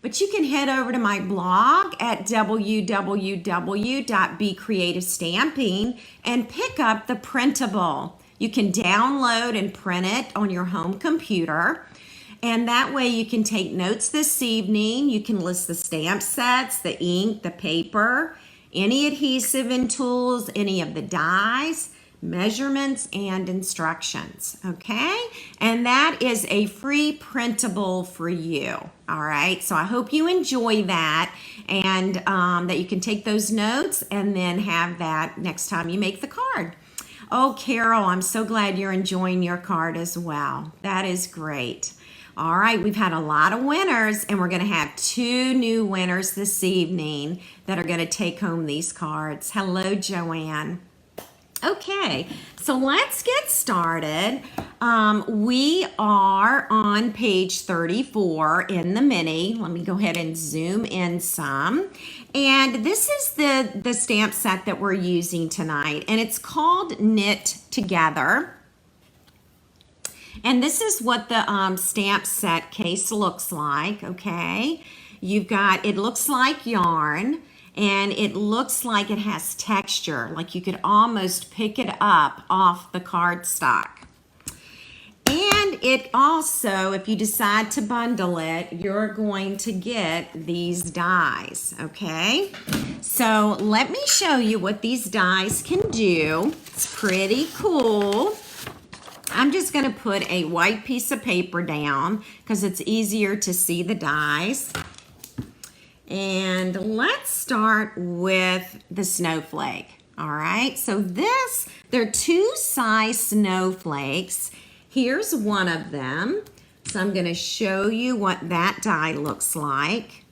but you can head over to my blog at www.becreativestamping and pick up the printable. You can download and print it on your home computer. And that way you can take notes this evening. You can list the stamp sets, the ink, the paper, any adhesive and tools, any of the dies, measurements, and instructions, okay? And that is a free printable for you, all right? So I hope you enjoy that and that you can take those notes and then have that next time you make the card. Oh, Carol, I'm so glad you're enjoying your card as well. That is great. All right, we've had a lot of winners, and we're going to have 2 new winners this evening that are going to take home these cards. Hello, Joanne. Okay, so let's get started. We are on page 34 in the mini. Let me go ahead and zoom in some. And this is the stamp set that we're using tonight, and it's called Knit Together. And this is what the stamp set case looks like, okay? You've got, it looks like yarn, and it looks like it has texture, like you could almost pick it up off the cardstock. And it also, if you decide to bundle it, you're going to get these dies, okay? So let me show you what these dies can do. It's pretty cool. I'm just going to put a white piece of paper down because it's easier to see the dies. And let's start with the snowflake. All right, so there are 2 size snowflakes. Here's one of them. So I'm going to show you what that die looks like.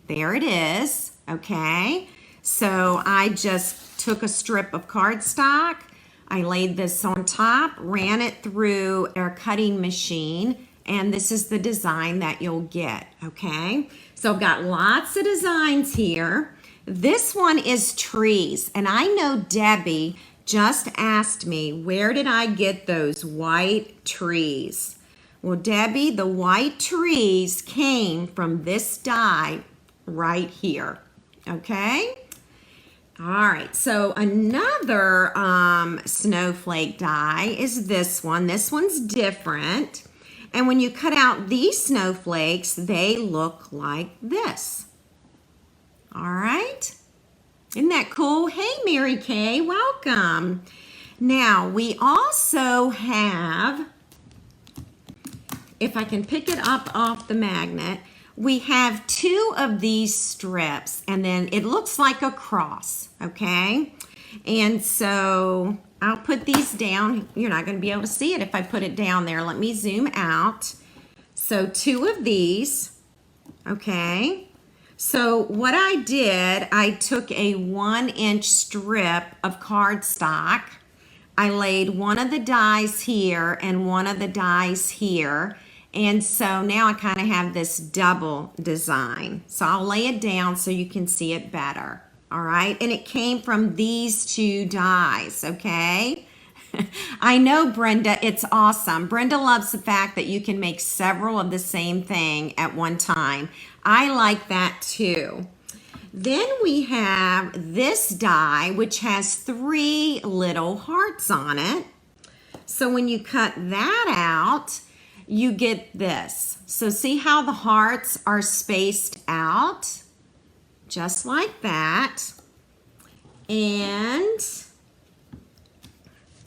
There it is, okay? So I just took a strip of cardstock. I laid this on top, ran it through our cutting machine, and this is the design that you'll get, okay? So I've got lots of designs here. This one is trees, and I know Debbie just asked me, where did I get those white trees? Well, Debbie, the white trees came from this die right here, okay? All right, so another snowflake die is this one. This one's different. And when you cut out these snowflakes, they look like this. All right. Isn't that cool? Hey, Mary Kay, welcome. Now, we also have, if I can pick it up off the magnet, we have 2 of these strips, and then it looks like a cross, okay? And so I'll put these down. You're not going to be able to see it if I put it down there. Let me zoom out. So 2 of these, okay? So what I did, I took a 1-inch strip of cardstock. I laid one of the dies here and one of the dies here. And so now I kind of have this double design. So I'll lay it down so you can see it better. All right. And it came from these 2 dies. Okay. I know, Brenda, it's awesome. Brenda loves the fact that you can make several of the same thing at one time. I like that too. Then we have this die, which has 3 little hearts on it. So when you cut that out, you get this. So see how the hearts are spaced out? Just like that. And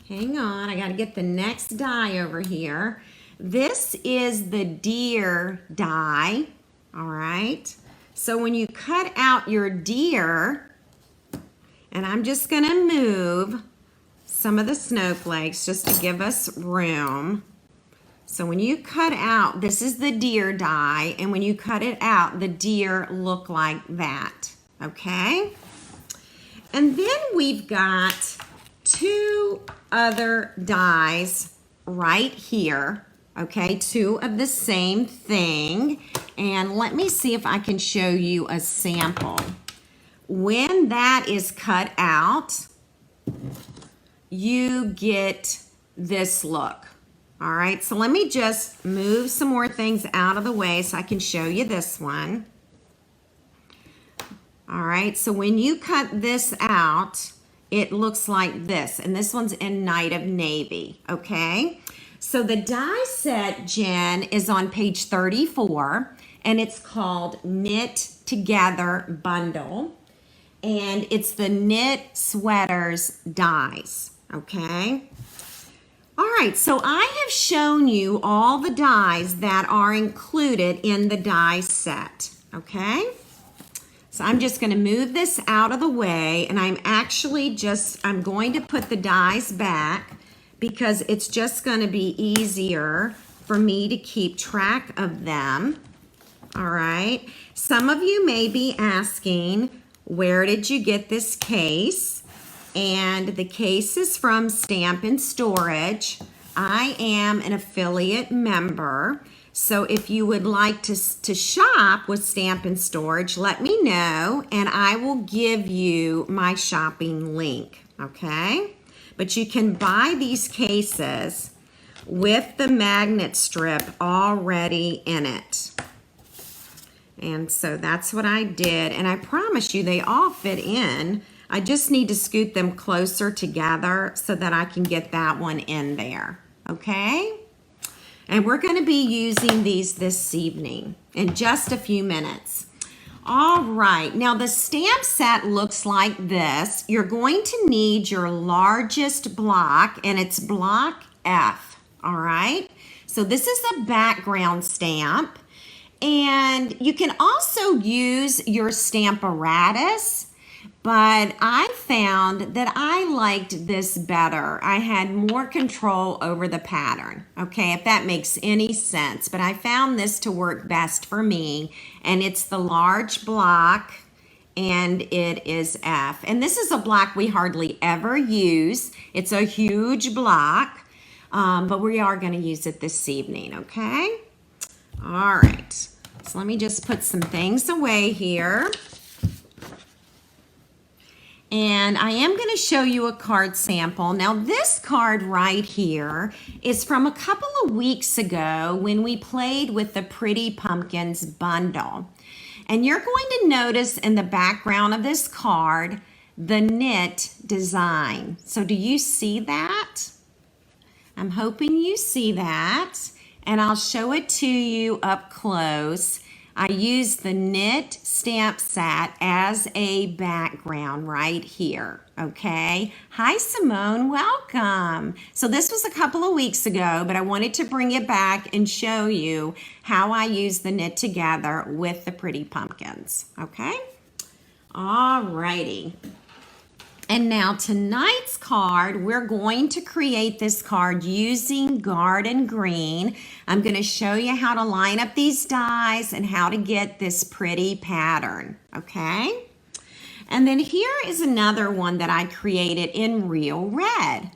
hang on, I got to get the next die over here. This is the deer die, all right? So when you cut out your deer, and I'm just going to move some of the snowflakes just to give us room. So when you cut out, this is the deer die, and when you cut it out, the deer look like that, okay? And then we've got 2 other dies right here, okay? 2 of the same thing, and let me see if I can show you a sample. When that is cut out, you get this look. All right, so let me just move some more things out of the way so I can show you this one. All right, so when you cut this out, it looks like this. And this one's in Night of Navy, okay? So the die set, Jen, is on page 34, and it's called Knit Together Bundle. And it's the Knit Sweaters dies, okay? All right, so I have shown you all the dies that are included in the die set, okay? So I'm just going to move this out of the way, and I'm going to put the dies back because it's just going to be easier for me to keep track of them. All right. Some of you may be asking, where did you get this case? And the case is from Stamp and Storage. I am an affiliate member. So if you would like to shop with Stamp and Storage, let me know and I will give you my shopping link, okay? But you can buy these cases with the magnet strip already in it. And so that's what I did. And I promise you they all fit in. I just need to scoot them closer together so that I can get that one in there, okay? And we're going to be using these this evening in just a few minutes. All right, now the stamp set looks like this. You're going to need your largest block, and it's block F, all right? So this is a background stamp, and you can also use your Stamparatus, but I found that I liked this better. I had more control over the pattern, okay, if that makes any sense. But I found this to work best for me, and it's the large block, and it is F. And this is a block we hardly ever use. It's a huge block, but we are going to use it this evening, okay? All right, so let me just put some things away here. And I am going to show you a card sample. Now this card right here is from a couple of weeks ago when we played with the Pretty Pumpkins bundle. And you're going to notice in the background of this card the knit design. So do you see that? I'm hoping you see that. And I'll show it to you up close. I used the knit stamp set as a background right here, okay? Hi, Simone, welcome. So this was a couple of weeks ago, but I wanted to bring it back and show you how I use the knit together with the Pretty Pumpkins, okay? All righty. And now tonight's card, we're going to create this card using Garden Green. I'm going to show you how to line up these dies and how to get this pretty pattern, okay? And then here is another one that I created in Real Red.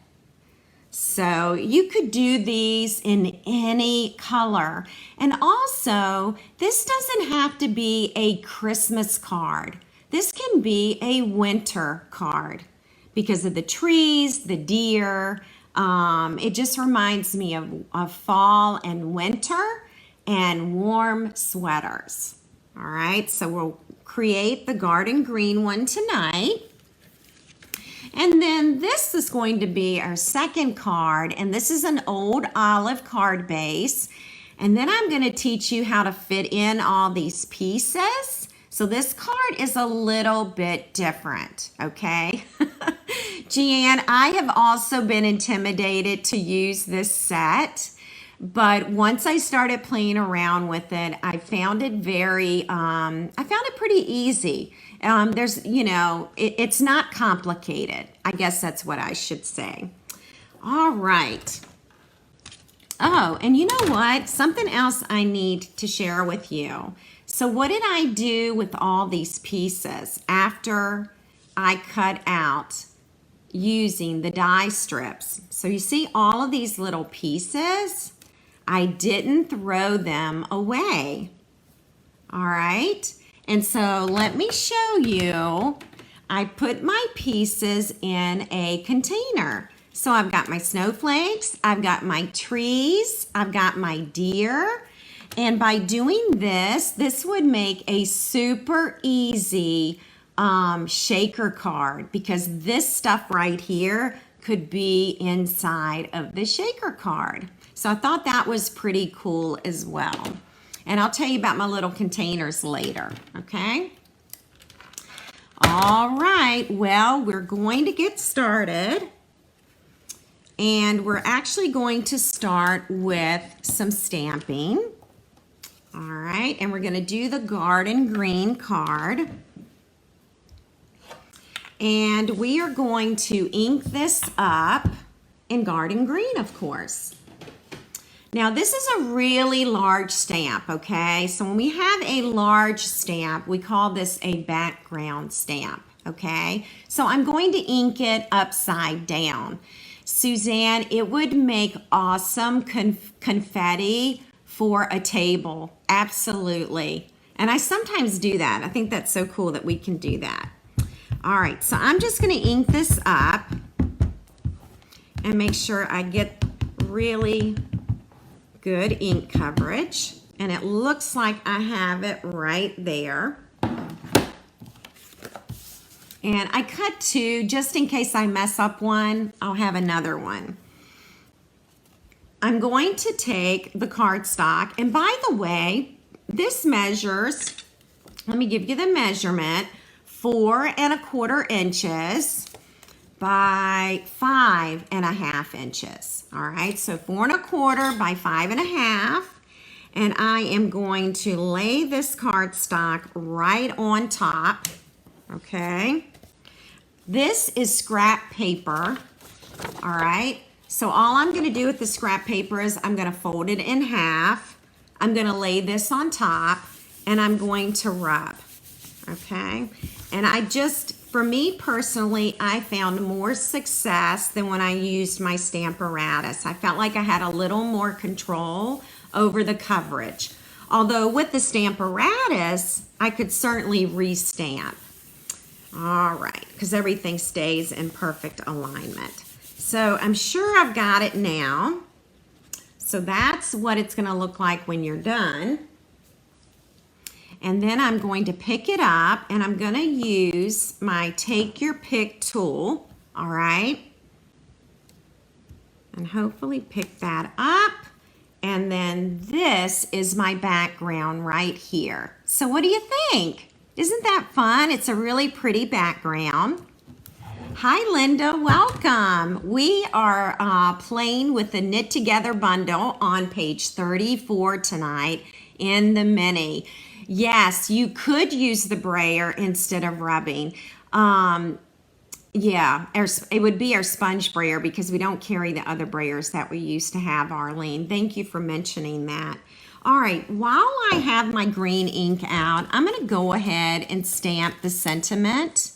So you could do these in any color. And also, this doesn't have to be a Christmas card. This can be a winter card because of the trees, the deer. It just reminds me of fall and winter and warm sweaters. All right, so we'll create the Garden Green one tonight. And then this is going to be our second card, and this is an old olive card base. And then I'm going to teach you how to fit in all these pieces. So this card is a little bit different, okay? Jeanne, I have also been intimidated to use this set, but once I started playing around with it, I found it pretty easy. It's not complicated. I guess that's what I should say. All right. Oh, and you know what? Something else I need to share with you. So what did I do with all these pieces after I cut out using the die strips? So you see all of these little pieces? I didn't throw them away. All right. And so let me show you. I put my pieces in a container. So I've got my snowflakes, I've got my trees, I've got my deer. And by doing this, this would make a super easy shaker card, because this stuff right here could be inside of the shaker card. So I thought that was pretty cool as well. And I'll tell you about my little containers later, okay? All right, well, we're going to get started. And we're actually going to start with some stamping. All right, and we're going to do the garden green card. And we are going to ink this up in garden green, of course. Now, this is a really large stamp, okay? So when we have a large stamp, we call this a background stamp, okay? So I'm going to ink it upside down. Suzanne, it would make awesome confetti for a table. Absolutely. And I sometimes do that. I think that's so cool that we can do that. All right, so I'm just going to ink this up and make sure I get really good ink coverage. And it looks like I have it right there. And I cut two just in case I mess up one. I'll have another one. I'm going to take the cardstock, and by the way, this measures, let me give you the measurement, 4 1/4 inches by 5 1/2 inches. All right, so 4 1/4 by 5 1/2. And I am going to lay this cardstock right on top, okay? This is scrap paper, all right? So all I'm gonna do with the scrap paper is I'm gonna fold it in half. I'm gonna lay this on top, and I'm going to rub, okay? And for me personally, I found more success than when I used my Stamparatus. I felt like I had a little more control over the coverage. Although with the Stamparatus, I could certainly restamp. All right, because everything stays in perfect alignment. So I'm sure I've got it now. So that's what it's going to look like when you're done. And then I'm going to pick it up, and I'm going to use my Take Your Pick tool, all right? And hopefully pick that up. And then this is my background right here. So what do you think? Isn't that fun? It's a really pretty background. Hi, Linda. Welcome. We are playing with the Knit Together bundle on page 34 tonight in the mini. Yes, you could use the brayer instead of rubbing. Yeah, it would be our sponge brayer because we don't carry the other brayers that we used to have, Arlene. Thank you for mentioning that. All right, while I have my green ink out, I'm going to go ahead and stamp the sentiment.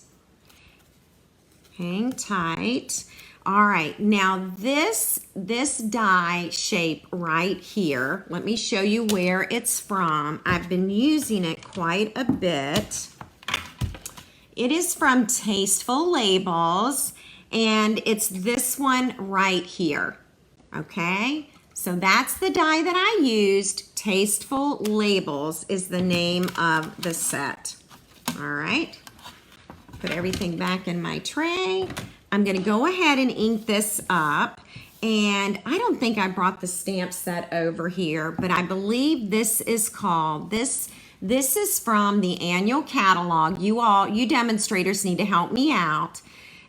Hang tight. All right, now this die shape right here, let me show you where it's from. I've been using it quite a bit. It is from Tasteful Labels, and it's this one right here, okay? So that's the die that I used. Tasteful Labels is the name of the set. All right, put everything back in my tray. I'm gonna go ahead and ink this up. And I don't think I brought the stamp set over here, but I believe this is called, this is from the annual catalog. You demonstrators need to help me out.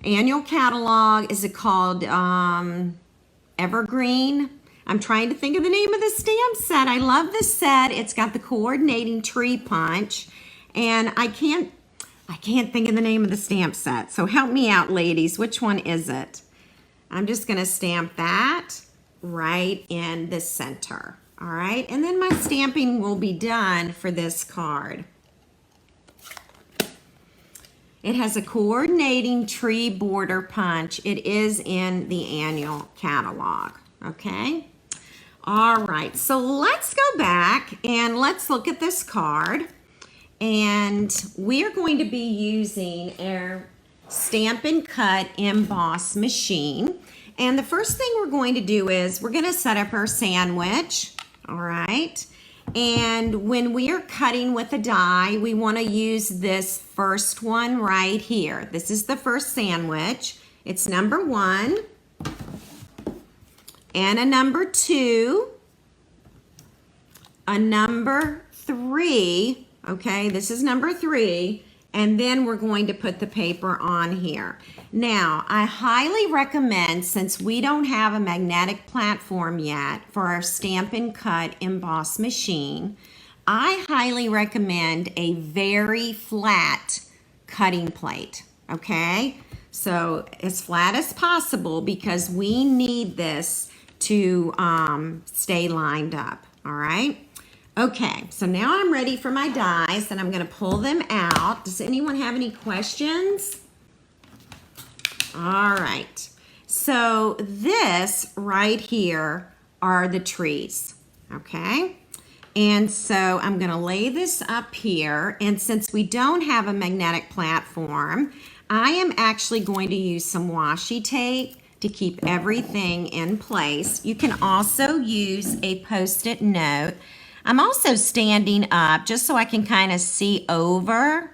Annual catalog, is it called Evergreen? I'm trying to think of the name of the stamp set. I love this set. It's got the coordinating tree punch, and I can't think of the name of the stamp set. So help me out, ladies. Which one is it? I'm just gonna stamp that right in the center. All right, and then my stamping will be done for this card. It has a coordinating tree border punch. It is in the annual catalog, okay? All right, so let's go back and let's look at this card. And we're going to be using our Stampin' Cut emboss machine. And the first thing we're going to do is we're going to set up our sandwich, all right? And when we are cutting with a die, we want to use this first one right here. This is the first sandwich. It's number 1 and a number 2, a number 3. Okay, this is number 3. And then we're going to put the paper on here. Now, I highly recommend, since we don't have a magnetic platform yet for our Stampin' Cut emboss machine, I highly recommend a very flat cutting plate, okay? So as flat as possible, because we need this to stay lined up, all right? Okay, so now I'm ready for my dies and I'm gonna pull them out. Does anyone have any questions? All right, so this right here are the trees, okay? And so I'm gonna lay this up here, and since we don't have a magnetic platform, I am actually going to use some washi tape to keep everything in place. You can also use a Post-it note. I'm also standing up just so I can kind of see over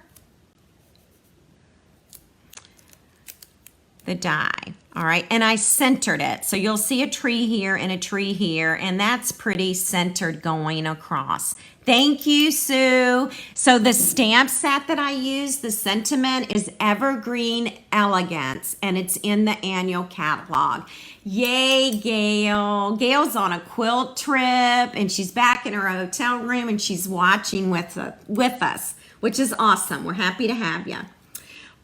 the die. All right, and I centered it. So you'll see a tree here and a tree here, and that's pretty centered going across. Thank you, Sue. So the stamp set that I use, the sentiment is Evergreen Elegance, and it's in the annual catalog. Yay, Gail. Gail's on a quilt trip, and she's back in her hotel room, and she's watching with us, which is awesome. We're happy to have you.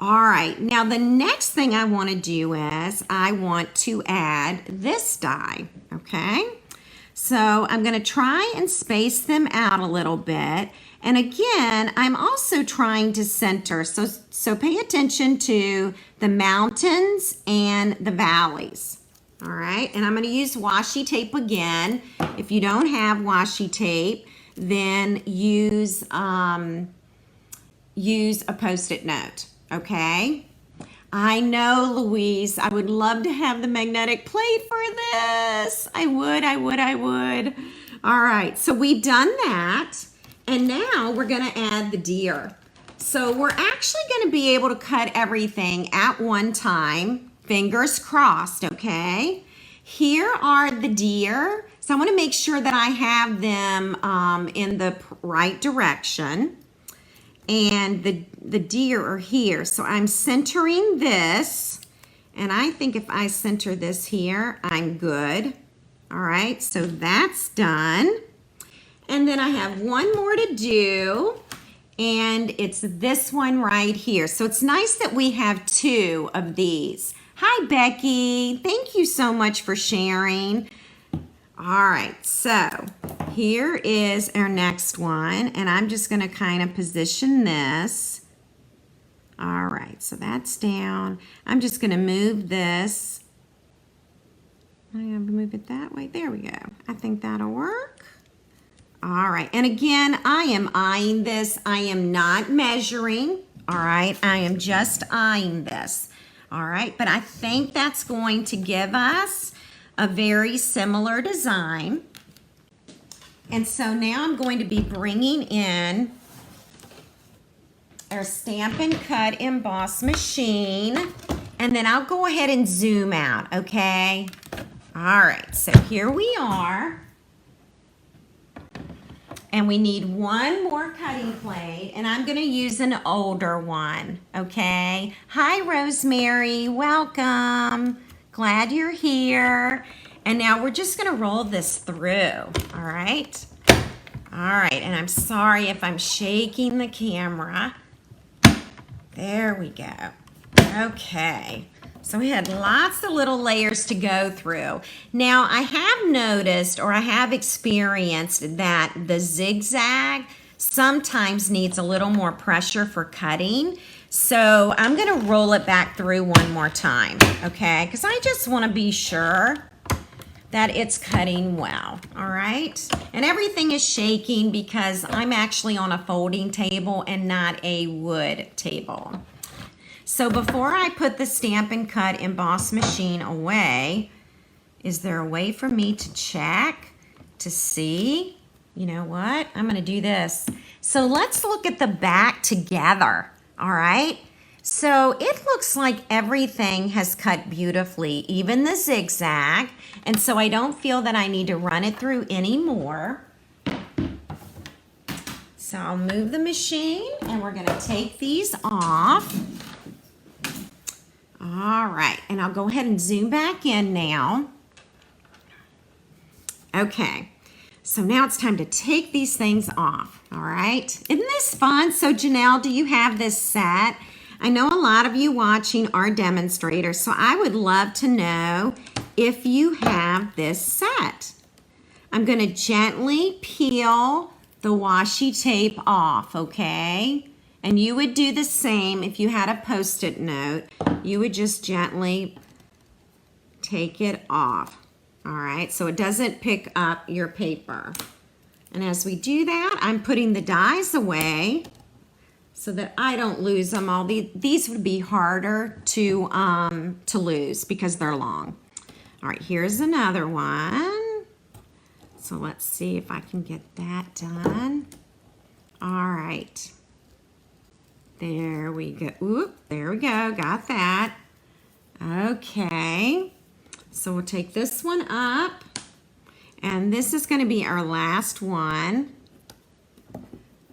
All right, now the next thing I want to do is I want to add this die, okay? So I'm going to try and space them out a little bit. And again, I'm also trying to center. So pay attention to the mountains and the valleys. All right, and I'm going to use washi tape again. If you don't have washi tape, then use a Post-it note. Okay, I know, Louise, I would love to have the magnetic plate for this. I would. All right, so we've done that, and now we're gonna add the deer. So we're actually gonna be able to cut everything at one time, fingers crossed, okay? Here are the deer. So I wanna make sure that I have them in the right direction. And the deer are here. So I'm centering this, and I think if I center this here, I'm good. All right, so that's done. And then I have one more to do, and it's this one right here. So it's nice that we have 2 of these. Hi, Becky. Thank you so much for sharing. All right, so here is our next one, and I'm just going to kind of position this. All right, so that's down. I'm just going to move this. I'm going to move it that way. There we go. I think that'll work. All right, and again, I am eyeing this. I am not measuring. All right, I am just eyeing this. All right, but I think that's going to give us a very similar design. And so now I'm going to be bringing in our Stampin' Cut emboss machine, and then I'll go ahead and zoom out, okay? All right, so here we are. And we need one more cutting plate, and I'm gonna use an older one, okay? Hi, Rosemary, welcome. Glad you're here. And now we're just gonna roll this through, all right? All right, and I'm sorry if I'm shaking the camera. There we go. Okay, so we had lots of little layers to go through. Now I have noticed, or I have experienced, that the zigzag sometimes needs a little more pressure for cutting. So I'm gonna roll it back through one more time, okay? Because I just wanna be sure that it's cutting well, all right? And everything is shaking because I'm actually on a folding table and not a wood table. So before I put the Stampin' Cut emboss machine away, is there a way for me to check to see You know what? I'm going to do this. So let's look at the back together. All right. So it looks like everything has cut beautifully, even the zigzag. And so I don't feel that I need to run it through anymore. So I'll move the machine and we're going to take these off. All right. And I'll go ahead and zoom back in now. Okay. So now it's time to take these things off, all right? Isn't this fun? So Janelle, do you have this set? I know a lot of you watching are demonstrators, so I would love to know if you have this set. I'm gonna gently peel the washi tape off, okay? And you would do the same if you had a Post-it note. You would just gently take it off. All right, so it doesn't pick up your paper. And as we do that, I'm putting the dies away so that I don't lose them all. These would be harder to lose because they're long. All right, here's another one. So let's see if I can get that done. All right. There we go. Oop, there we go, got that. Okay. So we'll take this one up, and this is going to be our last one.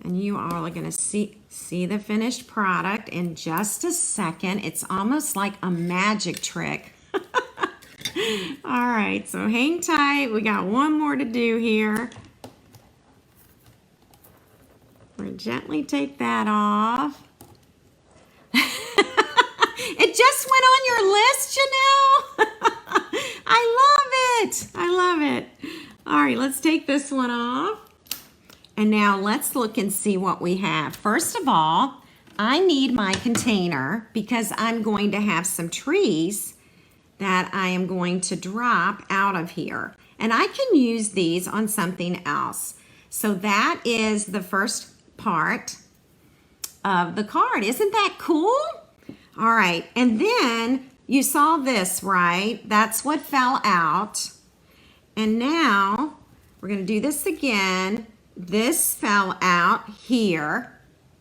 And you all are going to see the finished product in just a second. It's almost like a magic trick. All right, so hang tight. We got one more to do here. We'll gently take that off. It just went on your list, Janelle. I love it. I love it. All right, let's take this one off. And now let's look and see what we have. First of all, I need my container because I'm going to have some trees that I am going to drop out of here. And I can use these on something else. So that is the first part of the card. Isn't that cool? All right, and then you saw this, right? That's what fell out. And now we're gonna do this again. This fell out here,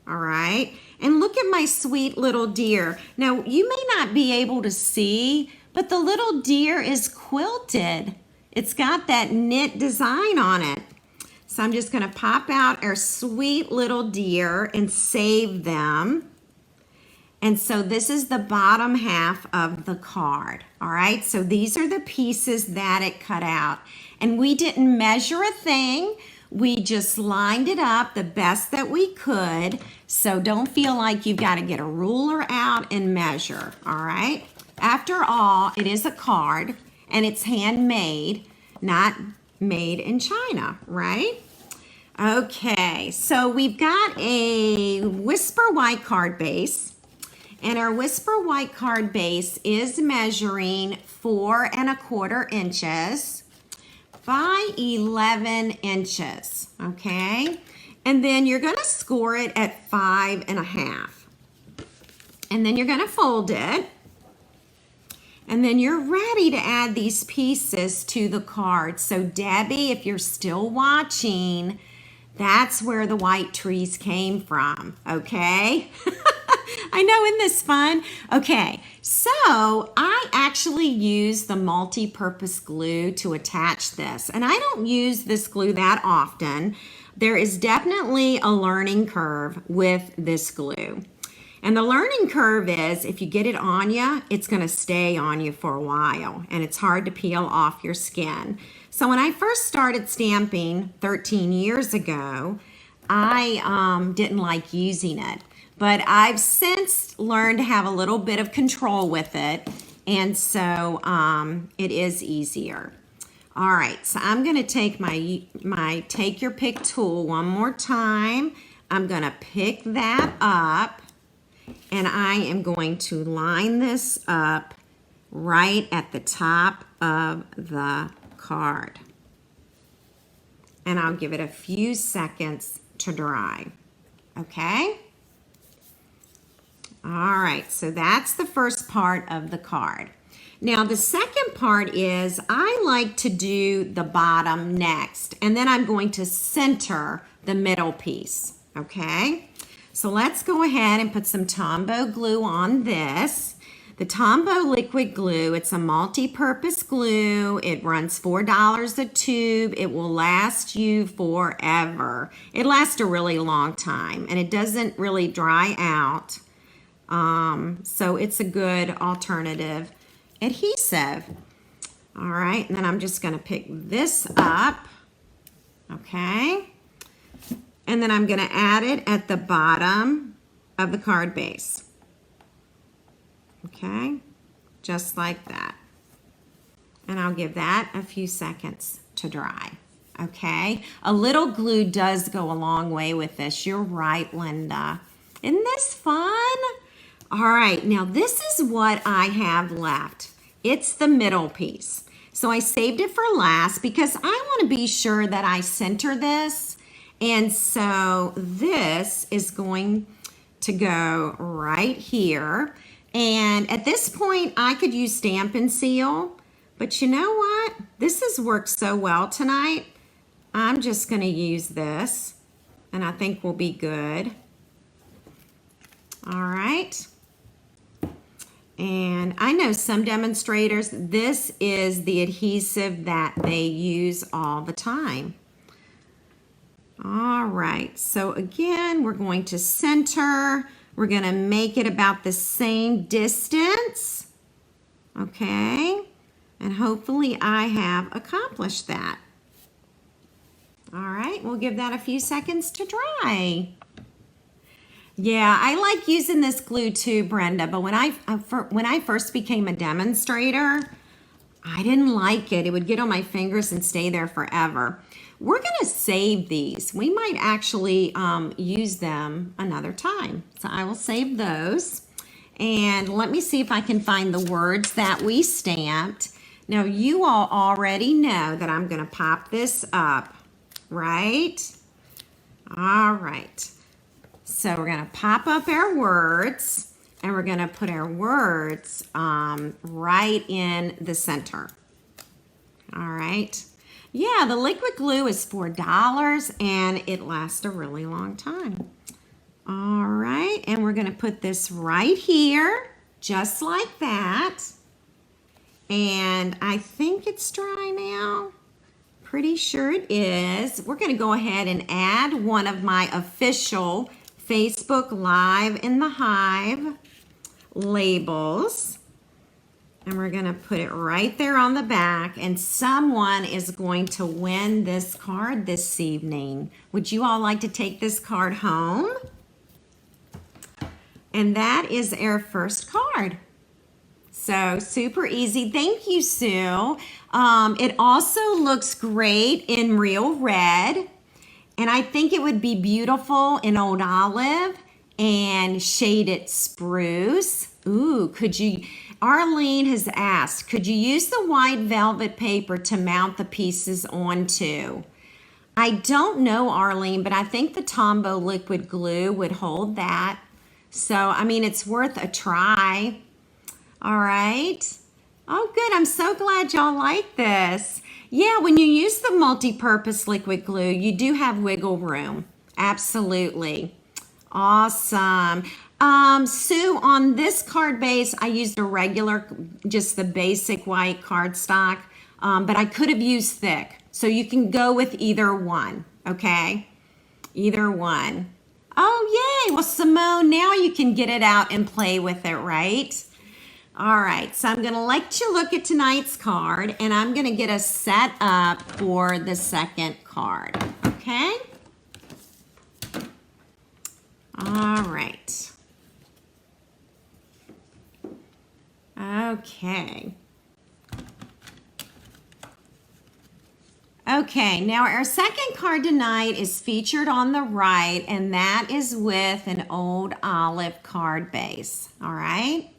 all right? And look at my sweet little deer. Now, you may not be able to see, but the little deer is quilted. It's got that knit design on it. So I'm just gonna pop out our sweet little deer and save them. And so this is the bottom half of the card, all right? So these are the pieces that it cut out. And we didn't measure a thing. We just lined it up the best that we could. So don't feel like you've got to get a ruler out and measure, all right? After all, it is a card and it's handmade, not made in China, right? Okay, so we've got a Whisper White card base. And our Whisper White card base is measuring 4 1/4 inches by 11 inches, okay? And then you're gonna score it at 5 1/2. And then you're gonna fold it. And then you're ready to add these pieces to the card. So Debbie, if you're still watching, that's where the white trees came from, okay? I know, isn't this fun? Okay, so I actually use the multi-purpose glue to attach this, and I don't use this glue that often. There is definitely a learning curve with this glue. And the learning curve is if you get it on you, it's gonna stay on you for a while, and it's hard to peel off your skin. So when I first started stamping 13 years ago, I didn't like using it. But I've since learned to have a little bit of control with it, and so it is easier. All right, so I'm gonna take my take your pick tool one more time. I'm gonna pick that up, and I am going to line this up right at the top of the card. And I'll give it a few seconds to dry, okay? All right, so that's the first part of the card. Now the second part is I like to do the bottom next, and then I'm going to center the middle piece, okay? So let's go ahead and put some Tombow glue on this. The Tombow liquid glue, it's a multi-purpose glue. It runs $4 a tube. It will last you forever. It lasts a really long time, and it doesn't really dry out. So it's a good alternative adhesive. All right, and then I'm just gonna pick this up, okay? And then I'm gonna add it at the bottom of the card base. Okay, just like that. And I'll give that a few seconds to dry. Okay, a little glue does go a long way with this. You're right, Linda. Isn't this fun? All right, now this is what I have left. It's the middle piece. So I saved it for last because I want to be sure that I center this. And so this is going to go right here. And at this point, I could use Stampin' Seal. But you know what? This has worked so well tonight. I'm just going to use this. And I think we'll be good. All right. And I know some demonstrators, this is the adhesive that they use all the time. All right, so again, we're going to center. We're gonna make it about the same distance, okay? And hopefully I have accomplished that. All right, we'll give that a few seconds to dry. Yeah, I like using this glue too, Brenda, but when I first became a demonstrator, I didn't like it. It would get on my fingers and stay there forever. We're gonna save these. We might actually use them another time. So I will save those. And let me see if I can find the words that we stamped. Now you all already know that I'm gonna pop this up, right? All right. So we're gonna pop up our words and we're gonna put our words right in the center. All right. Yeah, the liquid glue is $4 and it lasts a really long time. All right, and we're gonna put this right here, just like that. And I think it's dry now. Pretty sure it is. We're gonna go ahead and add one of my official Facebook Live in the Hive labels. And we're gonna put it right there on the back, and someone is going to win this card this evening. Would you all like to take this card home? And that is our first card. So super easy. Thank you, Sue. It also looks great in real red. And I think it would be beautiful in Old Olive and shaded spruce. Ooh, could you, Arlene has asked, could you use the white velvet paper to mount the pieces onto? I don't know, Arlene, but I think the Tombow liquid glue would hold that. So, I mean, it's worth a try. All right. Oh, good. I'm so glad y'all like this. Yeah, when you use the multi-purpose liquid glue, you do have wiggle room. Absolutely. Awesome. Sue, on this card base, I used a regular, just the basic white cardstock, but I could have used thick. So you can go with either one, okay? Either one. Oh, yay. Well, Simone, now you can get it out and play with it, right? All right, so I'm gonna let you look at tonight's card, and I'm gonna get us set up for the second card, okay? All right. Okay. Okay, now our second card tonight is featured on the right, and that is with an Old Olive card base, all right?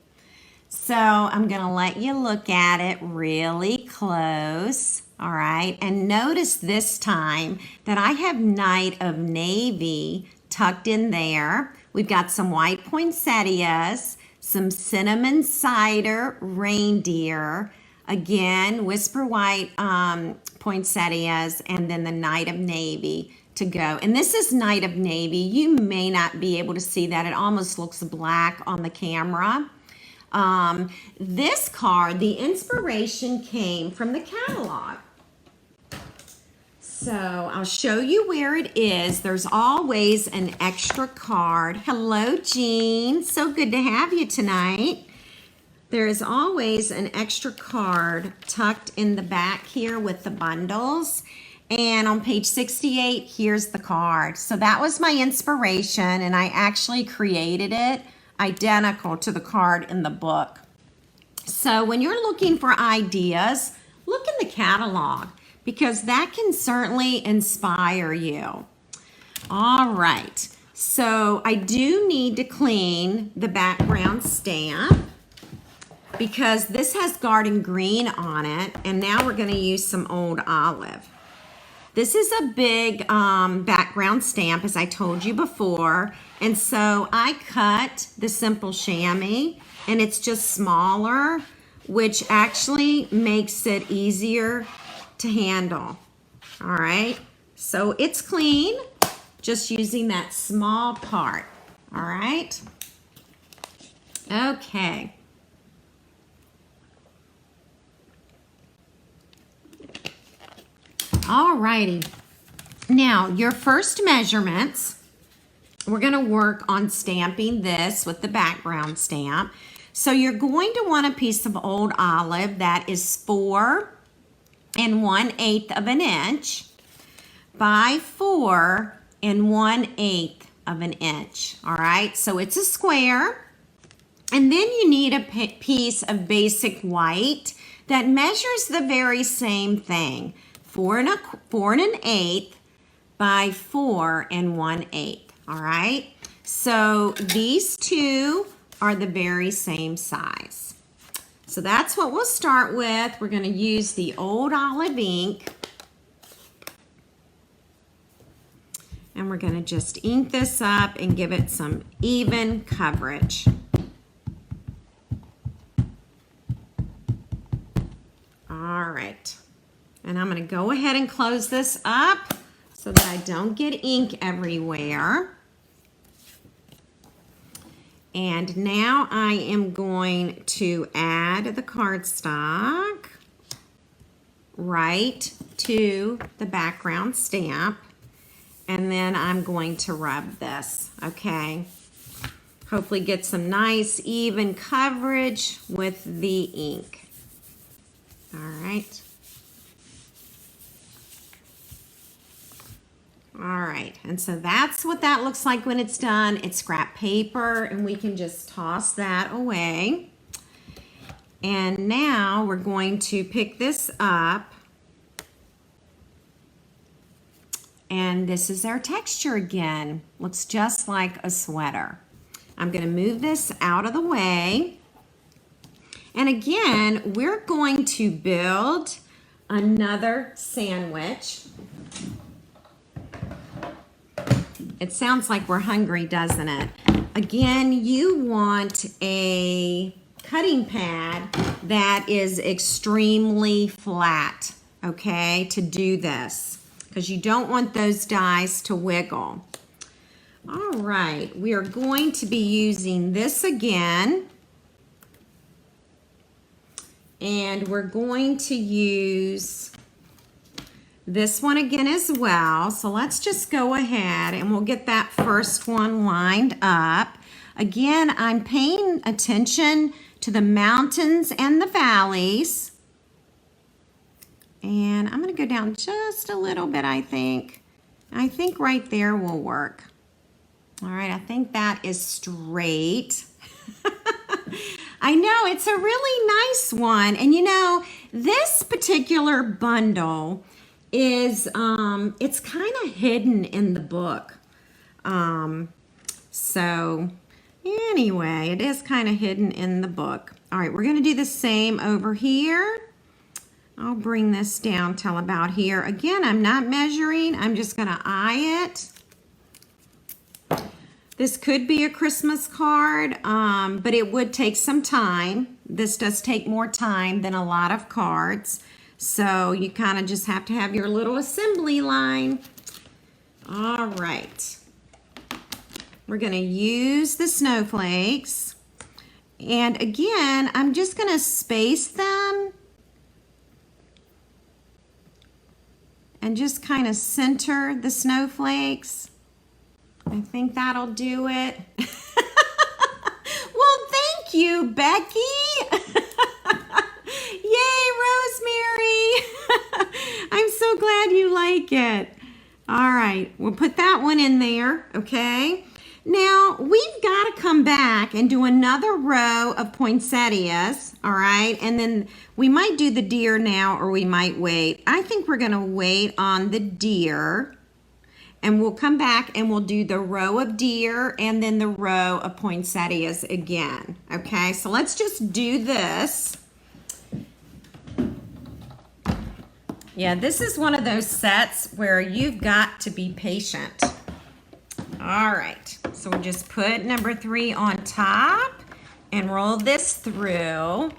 So I'm gonna let you look at it really close, all right? And notice this time that I have Night of Navy tucked in there. We've got some white poinsettias, some cinnamon cider reindeer, again, Whisper White poinsettias, and then the Night of Navy to go. And this is Night of Navy. You may not be able to see that. It almost looks black on the camera. This card, the inspiration came from the catalog. So I'll show you where it is. There's always an extra card. Hello, Jean. So good to have you tonight. There is always an extra card tucked in the back here with the bundles. And on page 68, here's the card. So that was my inspiration, and I actually created it identical to the card in the book. So when you're looking for ideas, look in the catalog, because that can certainly inspire you. All right, so I do need to clean the background stamp because this has Garden Green on it, and now we're going to use some Old Olive. This is a big background stamp, as I told you before, and so I cut the Simple Chamois, and it's just smaller, which actually makes it easier to handle. All right, so it's clean, just using that small part. All right, okay. All righty, now your first measurements, we're going to work on stamping this with the background stamp. So you're going to want a piece of Old Olive that is 4 1/8 of an inch by 4 1/8 of an inch. All right, so it's a square. And then you need a piece of basic white that measures the very same thing, 4 1/8 by 4 1/8. All right, so these two are the very same size. So that's what we'll start with. We're going to use the Old Olive ink, and we're going to just ink this up and give it some even coverage. All right, and I'm going to go ahead and close this up so that I don't get ink everywhere. And now I am going to add the cardstock right to the background stamp, and then I'm going to rub this, okay? Hopefully get some nice even coverage with the ink. All right. All right, and so that's what that looks like when it's done. It's scrap paper, and we can just toss that away. And now we're going to pick this up. And this is our texture again. Looks just like a sweater. I'm going to move this out of the way. And again, we're going to build another sandwich. It sounds like we're hungry, doesn't it? Again, you want a cutting pad that is extremely flat, okay, to do this, because you don't want those dies to wiggle. All right, we are going to be using this again, and we're going to use this one again as well. So let's just go ahead and we'll get that first one lined up. Again, I'm paying attention to the mountains and the valleys. And I'm going to go down just a little bit, I think. I think right there will work. All right, I think that is straight. I know, it's a really nice one. And you know, this particular bundle is it's kind of hidden in the book. So anyway, it is kind of hidden in the book. All right, we're going to do the same over here. I'll bring this down till about here. Again, I'm not measuring. I'm just going to eye it. This could be a Christmas card, but it would take some time. This does take more time than a lot of cards. So you kind of just have to have your little assembly line. All right. We're going to use the snowflakes. And again, I'm just going to space them and just kind of center the snowflakes. I think that'll do it. Well, thank you, Becky. Yay, Rosemary. I'm so glad you like it. All right, we'll put that one in there, okay? Now, we've got to come back and do another row of poinsettias, all right? And then we might do the deer now, or we might wait. I think we're going to wait on the deer. And we'll come back and we'll do the row of deer and then the row of poinsettias again. Okay, so let's just do this. Yeah, this is one of those sets where you've got to be patient. All right, so we'll just put number 3 on top and roll this through.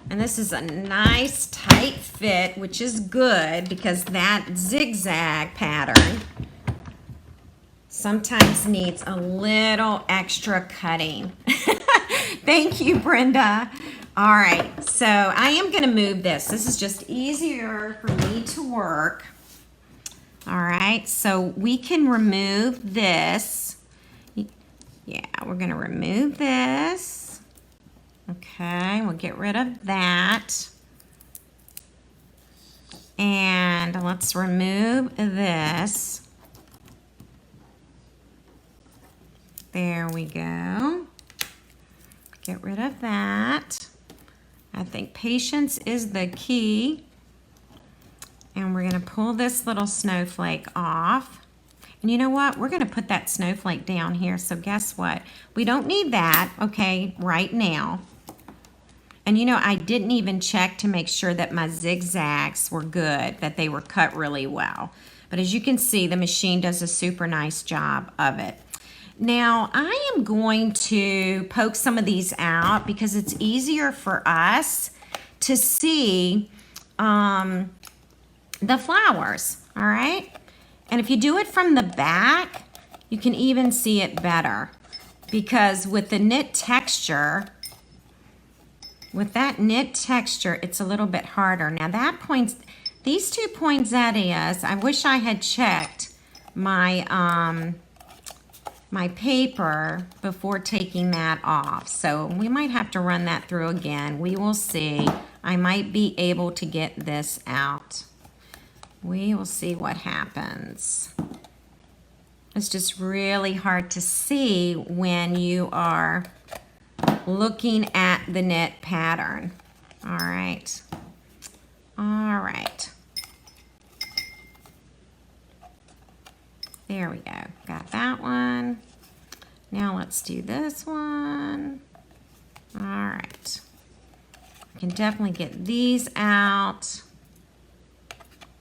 And this is a nice tight fit, which is good because that zigzag pattern sometimes needs a little extra cutting. Thank you, Brenda. All right, so I am going to move this. This is just easier for me to work. All right, so we can remove this. Yeah, we're going to remove this. Okay, we'll get rid of that. And let's remove this. There we go. Get rid of that. I think patience is the key. And we're going to pull this little snowflake off. And you know what? We're going to put that snowflake down here. So guess what? We don't need that, okay, right now. And you know, I didn't even check to make sure that my zigzags were good, that they were cut really well. But as you can see, the machine does a super nice job of it. Now, I am going to poke some of these out because it's easier for us to see the flowers, all right? And if you do it from the back, you can even see it better because with the knit texture, it's a little bit harder. Now these 2 poinsettias, I wish I had checked my my paper before taking that off. So we might have to run that through again. We will see. I might be able to get this out. We will see what happens. It's just really hard to see when you are looking at the knit pattern. All right. All right. There we go. Got that one. Now let's do this one. All right. I can definitely get these out.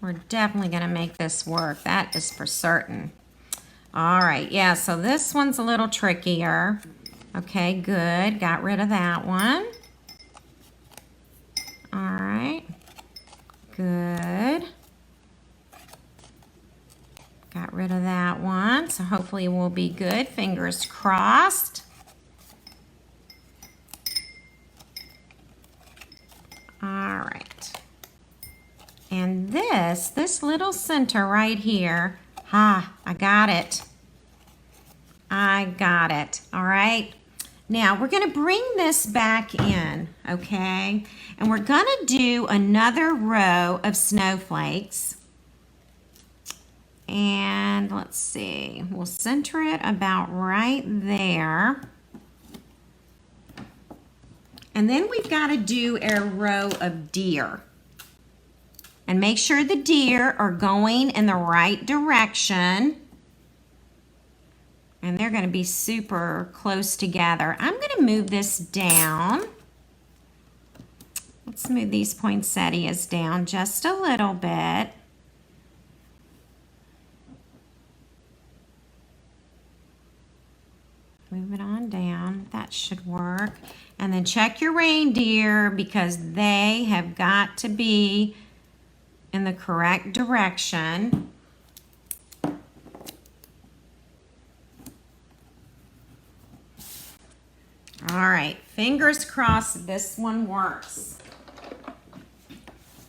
We're definitely going to make this work. That is for certain. All right. Yeah, so this one's a little trickier. Okay, good. Got rid of that one. All right. Good. Got rid of that one. So hopefully we'll be good. Fingers crossed. All right. And this little center right here, I got it. I got it. All right. Now we're going to bring this back in, okay? And we're going to do another row of snowflakes. And let's see, we'll center it about right there. And then we've got to do a row of deer. And make sure the deer are going in the right direction. And they're going to be super close together. I'm going to move this down. Let's move these poinsettias down just a little bit. Move it on down. That should work. And then check your reindeer because they have got to be in the correct direction. All right, fingers crossed this one works.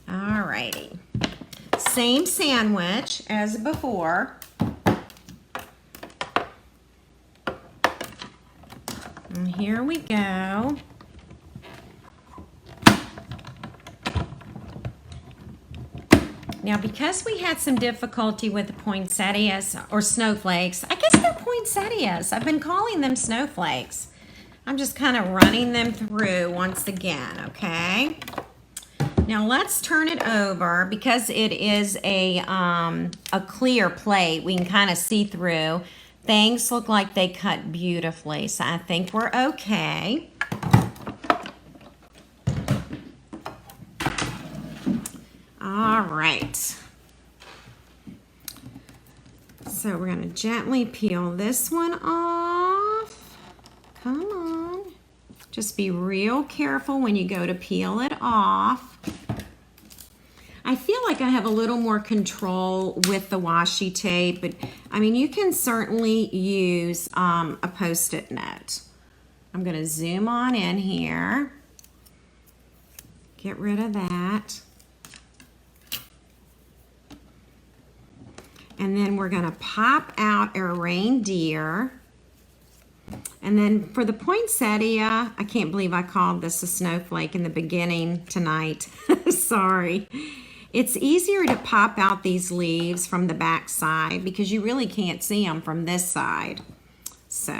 All righty. Same sandwich as before. And here we go. Now, because we had some difficulty with the poinsettias or snowflakes, I guess they're poinsettias. I've been calling them snowflakes. I'm just kind of running them through once again, okay? Now let's turn it over because it is a clear plate. We can kind of see through. Things look like they cut beautifully, so I think we're okay. All right. So we're going to gently peel this one off. Come on. Just be real careful when you go to peel it off. I feel like I have a little more control with the washi tape, but I mean, you can certainly use a Post-it note. I'm going to zoom on in here. Get rid of that. And then we're going to pop out our reindeer. And then for the poinsettia, I can't believe I called this a snowflake in the beginning tonight. Sorry. It's easier to pop out these leaves from the back side because you really can't see them from this side. So,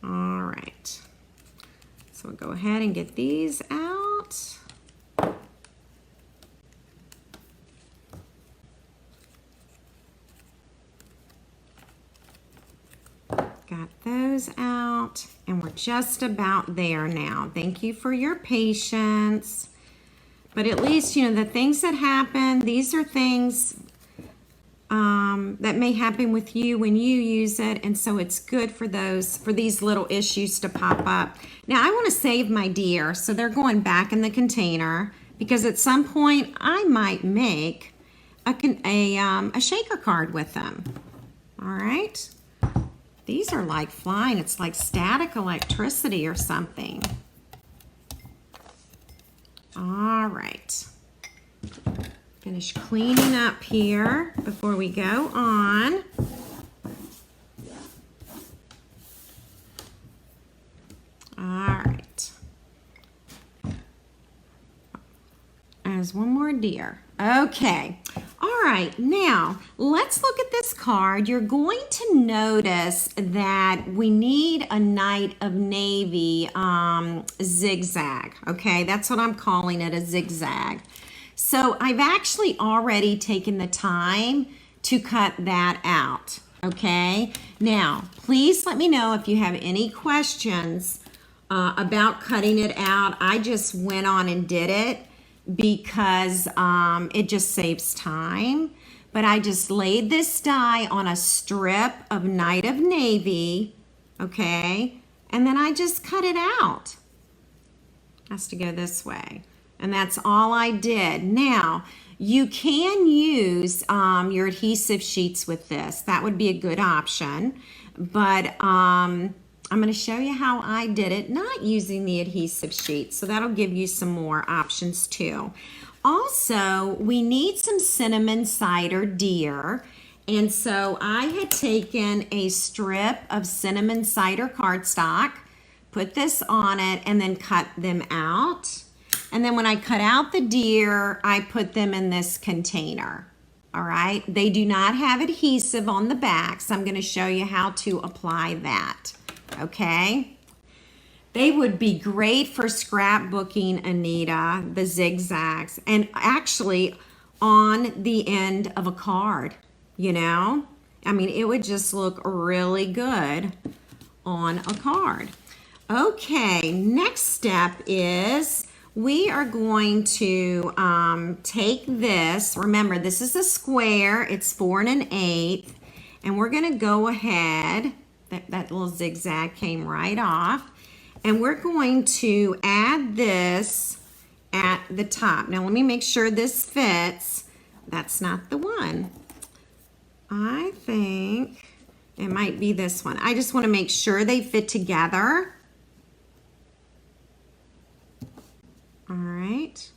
all right. So we'll go ahead and get these out. Got those out, and we're just about there now. Thank you for your patience. But at least, you know, the things that happen, these are things that may happen with you when you use it, and so it's good for these little issues to pop up. Now, I want to save my deer, so they're going back in the container because at some point I might make a shaker card with them. All right. These are like flying. It's like static electricity or something. All right. Finish cleaning up here before we go on. All right. There's one more deer. Okay. All right, now let's look at this card. You're going to notice that we need a Night of Navy zigzag, okay? That's what I'm calling it, a zigzag. So I've actually already taken the time to cut that out, okay? Now, please let me know if you have any questions about cutting it out. I just went on and did it because it just saves time. But I just laid this die on a strip of Night of Navy, okay? And then I just cut it out. Has to go this way. And that's all I did. Now, you can use your adhesive sheets with this. That would be a good option. But I'm going to show you how I did it not using the adhesive sheet, so that'll give you some more options too. Also, we need some cinnamon cider deer, and so I had taken a strip of cinnamon cider cardstock, put this on it, and then cut them out. And then when I cut out the deer, I put them in this container. All right, they do not have adhesive on the back, so I'm going to show you how to apply that. Okay, they would be great for scrapbooking, Anita, the zigzags, and actually on the end of a card, you know? I mean, it would just look really good on a card. Okay, next step is we are going to take this. Remember, this is a square. It's 4 1/8, and we're going to go ahead. that little zigzag came right off. And we're going to add this at the top. Now let me make sure this fits. That's not the one. I think it might be this one. I just want to make sure they fit together. All right.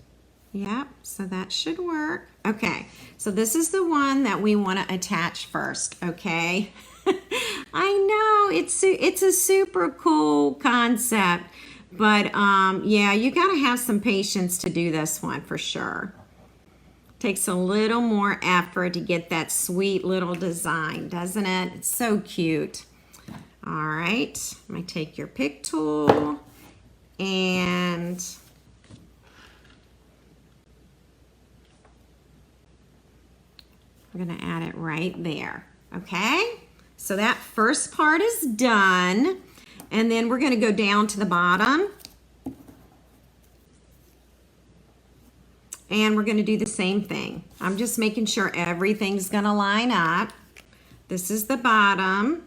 Yep, so that should work. Okay, so this is the one that we want to attach first, okay? I know, it's a super cool concept, but yeah, you got to have some patience to do this one for sure. Takes a little more effort to get that sweet little design, doesn't it? It's so cute. All right, I'm going to take your pick tool and we're going to add it right there. Okay, so that first part is done, and then we're going to go down to the bottom. And we're going to do the same thing. I'm just making sure everything's going to line up. This is the bottom.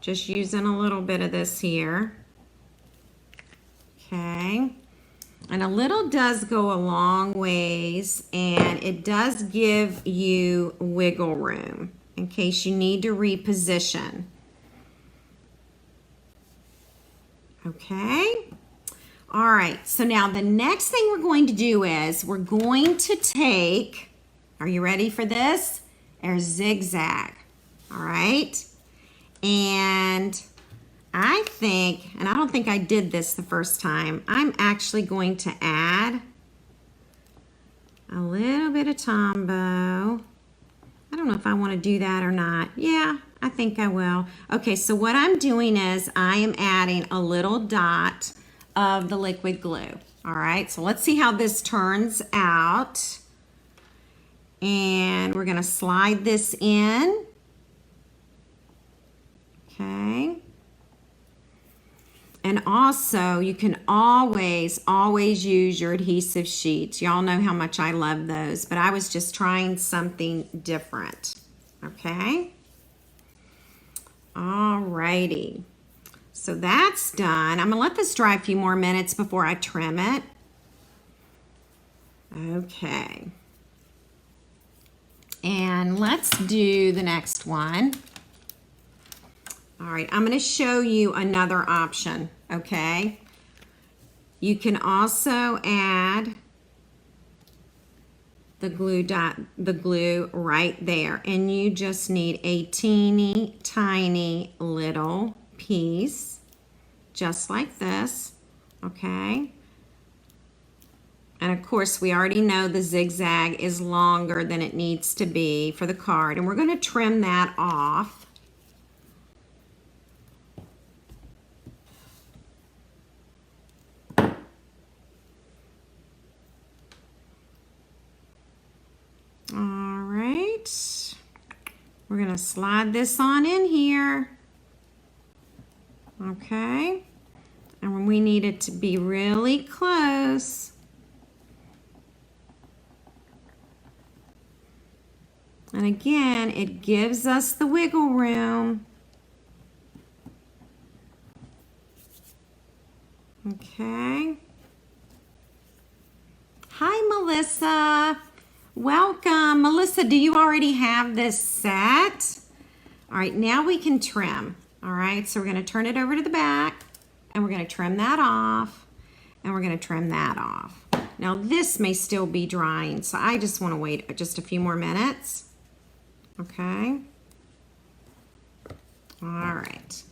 Just using a little bit of this here. Okay. And a little does go a long ways, and it does give you wiggle room in case you need to reposition. Okay. All right, so now the next thing we're going to do is we're going to take, are you ready for this? Our zigzag, all right? And I think, and I don't think I did this the first time, I'm actually going to add a little bit of Tombow. I don't know if I want to do that or not. Yeah, I think I will. Okay, so what I'm doing is I am adding a little dot of the liquid glue. All right, so let's see how this turns out. And we're gonna slide this in. Okay. And also, you can always use your adhesive sheets. Y'all know how much I love those, but I was just trying something different. Okay. All righty. So that's done. I'm gonna let this dry a few more minutes before I trim it. Okay. And let's do the next one. All right, I'm gonna show you another option, okay? You can also add the glue right there, and you just need a teeny tiny little piece, just like this, okay? And of course, we already know the zigzag is longer than it needs to be for the card, and we're going to trim that off. All right, we're going to slide this on in here. Okay, and we need it to be really close. And again, it gives us the wiggle room. Okay. Hi, Melissa. Welcome. Melissa, do you already have this set? All right, now we can trim. All right, so we're going to turn it over to the back, and we're going to trim that off, and we're going to trim that off. Now, this may still be drying, so I just want to wait just a few more minutes. Okay. All right,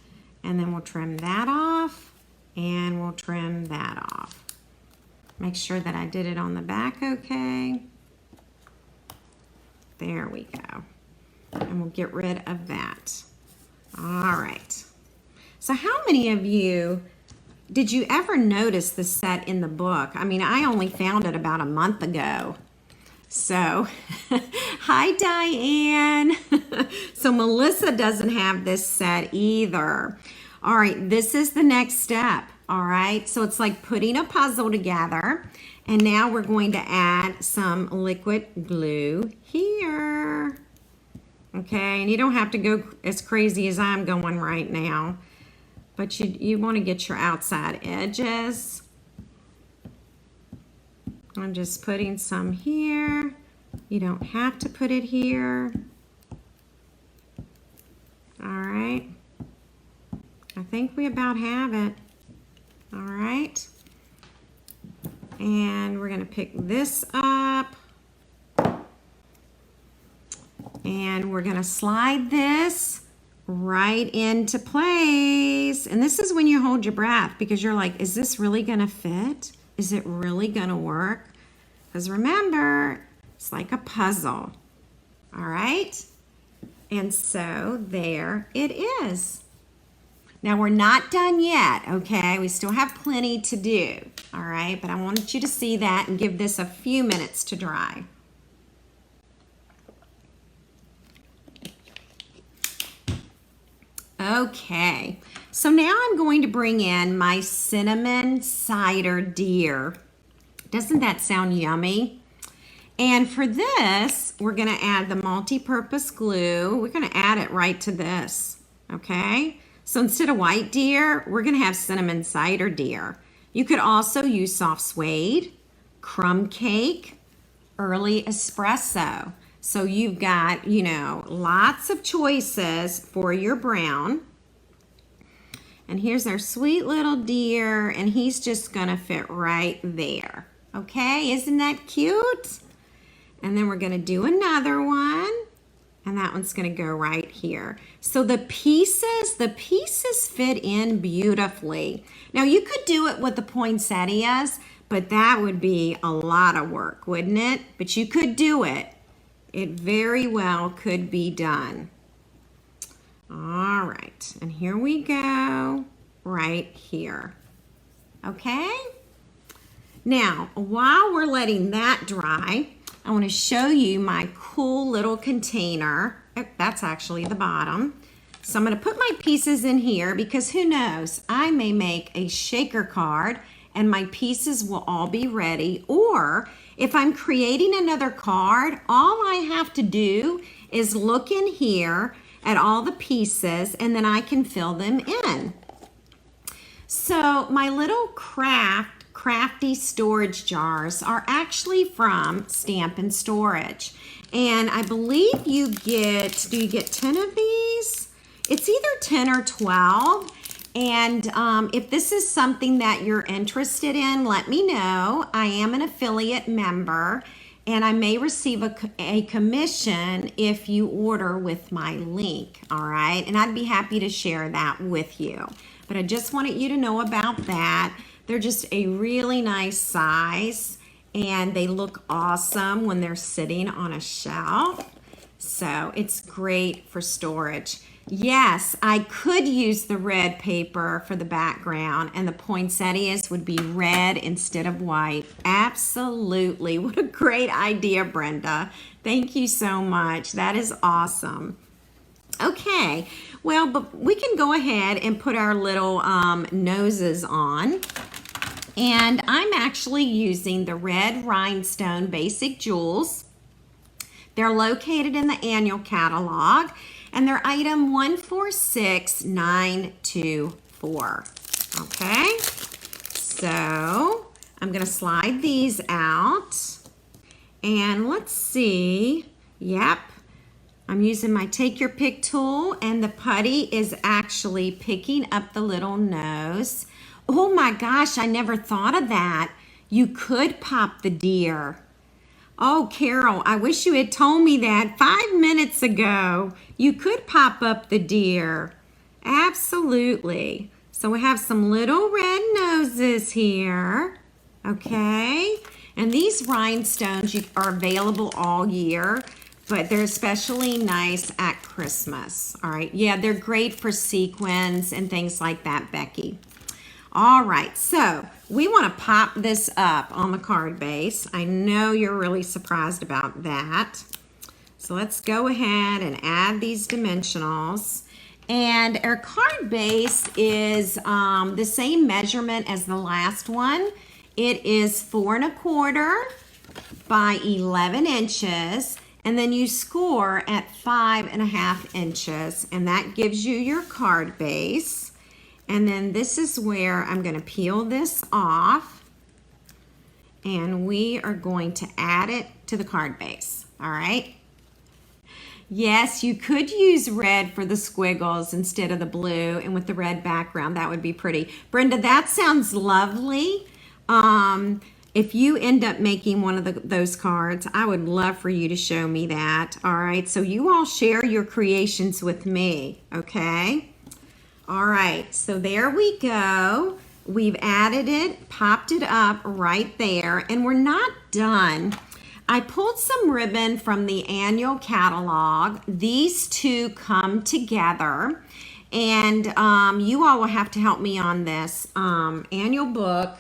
and then we'll trim that off, and we'll trim that off. Make sure that I did it on the back okay. There we go. And we'll get rid of that. All right. So how many of you, did you ever notice the set in the book? I mean, I only found it about a month ago. So, hi Diane. So Melissa doesn't have this set either. All right, this is the next step. All right, so it's like putting a puzzle together. And now we're going to add some liquid glue here. Okay, and you don't have to go as crazy as I'm going right now, but you want to get your outside edges. I'm just putting some here. You don't have to put it here. All right. I think we about have it. All right. And we're going to pick this up. And we're going to slide this right into place. And this is when you hold your breath because you're like, is this really going to fit? Is it really going to work? Because remember, it's like a puzzle. All right? And so there it is. Now we're not done yet, okay? We still have plenty to do, all right? But I wanted you to see that and give this a few minutes to dry. Okay, so now I'm going to bring in my cinnamon cider deer. Doesn't that sound yummy? And for this, we're gonna add the multi-purpose glue. We're gonna add it right to this, okay? So instead of white deer, we're gonna have cinnamon cider deer. You could also use soft suede, crumb cake, early espresso. So you've got, you know, lots of choices for your brown. And here's our sweet little deer, and he's just gonna fit right there. Okay, isn't that cute? And then we're gonna do another one, and that one's gonna go right here. So the pieces fit in beautifully. Now you could do it with the poinsettias, but that would be a lot of work, wouldn't it? But you could do it. It very well could be done. All right, and here we go, right here. Okay? Now, while we're letting that dry, I want to show you my cool little container. Oh, that's actually the bottom. So I'm going to put my pieces in here because who knows, I may make a shaker card and my pieces will all be ready. Or if I'm creating another card, all I have to do is look in here at all the pieces and then I can fill them in. So my little crafty storage jars are actually from Stampin' Storage. And I believe you get, do you get 10 of these? It's either 10 or 12. And if this is something that you're interested in, let me know. I am an affiliate member and I may receive a commission if you order with my link, all right? And I'd be happy to share that with you. But I just wanted you to know about that. They're just a really nice size and they look awesome when they're sitting on a shelf. So it's great for storage. Yes, I could use the red paper for the background and the poinsettias would be red instead of white. Absolutely. What a great idea, Brenda. Thank you so much. That is awesome. Okay, well, but we can go ahead and put our little noses on. And I'm actually using the Red Rhinestone Basic Jewels. They're located in the annual catalog and they're item 146924. Okay, so I'm gonna slide these out and let's see. Yep, I'm using my Take Your Pick tool and the putty is actually picking up the little nose. Oh my gosh, I never thought of that. You could pop the deer. Oh, Carol, I wish you had told me that 5 minutes ago. You could pop up the deer. Absolutely. So we have some little red noses here. Okay. And these rhinestones are available all year, but they're especially nice at Christmas. All right. Yeah, they're great for sequins and things like that, Becky. All right, so we want to pop this up on the card base. I know you're really surprised about that. So let's go ahead and add these dimensionals. And our card base is the same measurement as the last one. It is 4 1/4 by 11 inches. and then you score at 5.5 inches, and that gives you your card base. And then this is where I'm going to peel this off, and we are going to add it to the card base. All right. Yes, you could use red for the squiggles instead of the blue, and with the red background, that would be pretty. Brenda, that sounds lovely. If you end up making one of those cards, I would love for you to show me that. All right, so you all share your creations with me, okay? All right, so there we go. We've added it, popped it up right there, and we're not done. I pulled some ribbon from the annual catalog. These two come together, and you all will have to help me on this annual book.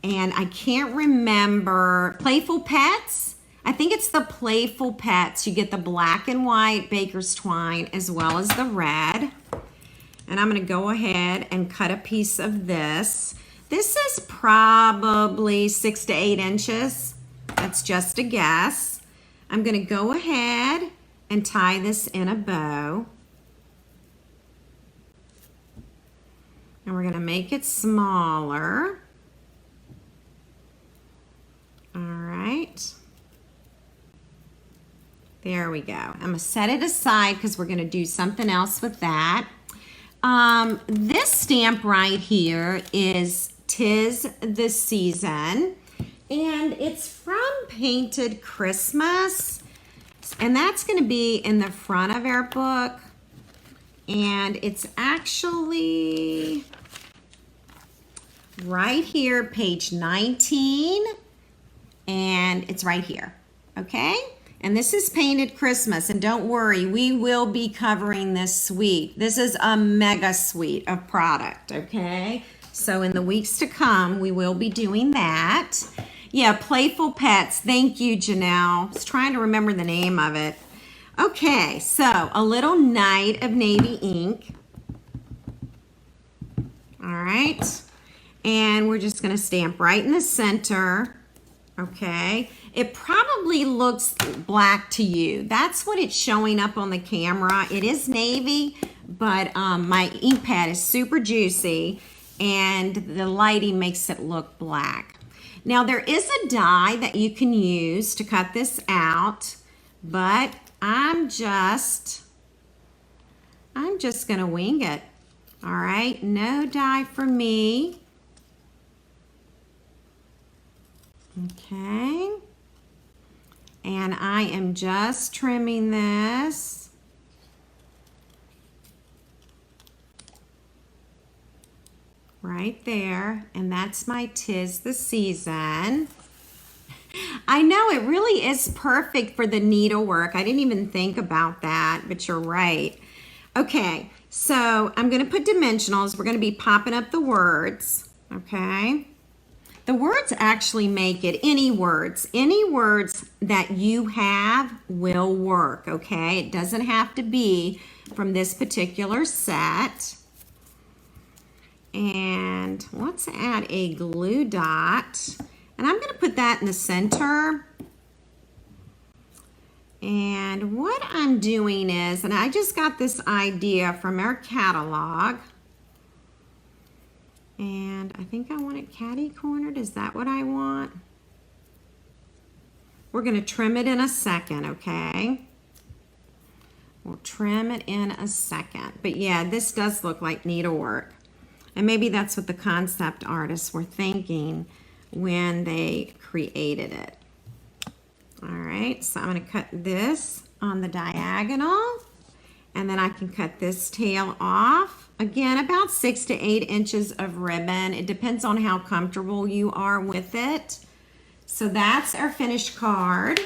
And I can't remember, Playful Pets? I think it's the Playful Pets. You get the black and white baker's twine as well as the red. And I'm going to go ahead and cut a piece of this. This is probably 6 to 8 inches. That's just a guess. I'm going to go ahead and tie this in a bow. And we're going to make it smaller. All right. There we go. I'm going to set it aside because we're going to do something else with that. This stamp right here is 'Tis the Season, and it's from Painted Christmas, and that's going to be in the front of our book, and it's actually right here, page 19. And it's right here, okay? And this is Painted Christmas, and don't worry, we will be covering this suite. This is a mega suite of product, okay? So in the weeks to come, we will be doing that. Yeah, Playful Pets. Thank you, Janelle. I was trying to remember the name of it. Okay, so a little Night of Navy ink. All right. And we're just going to stamp right in the center. Okay, it probably looks black to you. That's what it's showing up on the camera. It is navy, but my ink pad is super juicy and the lighting makes it look black. Now there is a die that you can use to cut this out, but I'm just gonna wing it. All right, no die for me. Okay, and I am just trimming this. Right there, and that's my 'Tis the Season. I know it really is perfect for the needlework. I didn't even think about that, but you're right. Okay, so I'm gonna put dimensionals. We're gonna be popping up the words, okay? The words actually make it. Any words that you have will work, okay? It doesn't have to be from this particular set. And let's add a glue dot. And I'm gonna put that in the center. And what I'm doing is, and I just got this idea from our catalog, and I think I want it catty cornered. Is that what I want? We're going to trim it in a second, okay? We'll trim it in a second. But yeah, this does look like needlework. And maybe that's what the concept artists were thinking when they created it. All right, so I'm going to cut this on the diagonal. And then I can cut this tail off. Again, about 6 to 8 inches of ribbon. It depends on how comfortable you are with it. So that's our finished card.